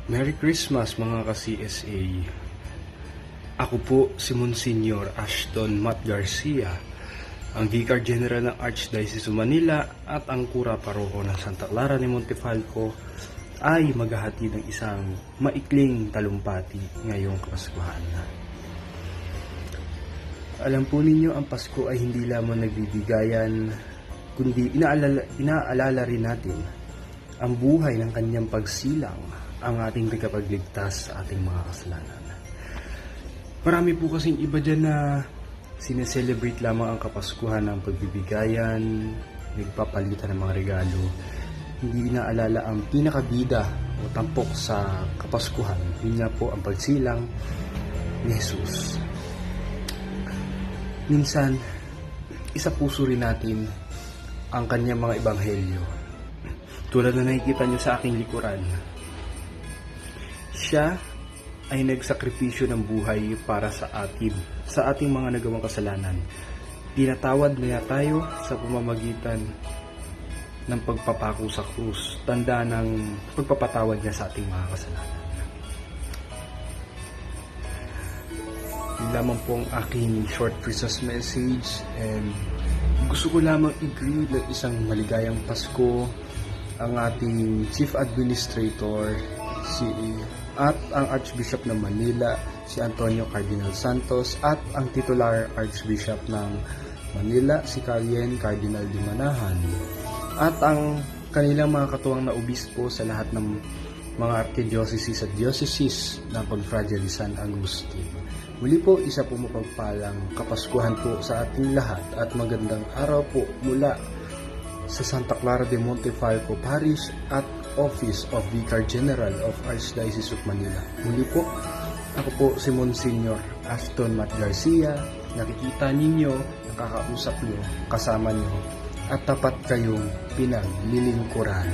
Merry Christmas mga ka-CSA. Ako po si Monsignor Ashton Matt Garcia, ang Vicar General ng Archdiocese of Manila at ang Kura Paroko ng Santa Clara de Montefalco ay maghahatid ng isang maikling talumpati ngayong Kapaskuhan. Alam po ninyo, ang Pasko ay hindi lamang nagbibigayan, kundi inaalala rin natin ang buhay ng kanyang pagsilang, ang ating tagapagligtas sa ating mga kasalanan. Marami po kasing iba dyan na sineselebrate lamang ang Kapaskuhan ng pagbibigayan, nagpapalitan ng mga regalo. Hindi inaalala ang pinakabida o tampok sa Kapaskuhan. Yun nga po ang pagsilang ni Jesus. Minsan, isa puso rin natin ang kanyang mga ebanghelyo. Tulad na nakikita nyo sa aking likuran, siya ay nagsakripisyo ng buhay para sa atin, sa ating mga nagawang kasalanan. Tinatawad niya tayo sa pamamagitan ng pagpapako sa krus, tanda ng pagpapatawad niya sa ating mga kasalanan. Yun lamang po ang aking short Christmas message, and gusto ko lamang i-greet ng isang maligayang Pasko ang ating Chief Administrator at ang Archbishop ng Manila, si Antonio Cardinal Santos, at ang titular Archbishop ng Manila, si Carien Cardinal de Manahan, at ang kanilang mga katuwang na obispo sa lahat ng mga archdiocese at dioceses ng Confradria de San Agustin. Muli po, isa po mapagpalang Kapaskuhan po sa ating lahat at magandang araw po mula sa Santa Clara de Montefalco Parish at Office of Vicar General of Archdiocese of Manila. Muli po, ako po si Monsignor Ashton Matt Garcia. Nakikita ninyo, nakakausap nyo, kasama nyo, at tapat kayong pinaglilingkuran.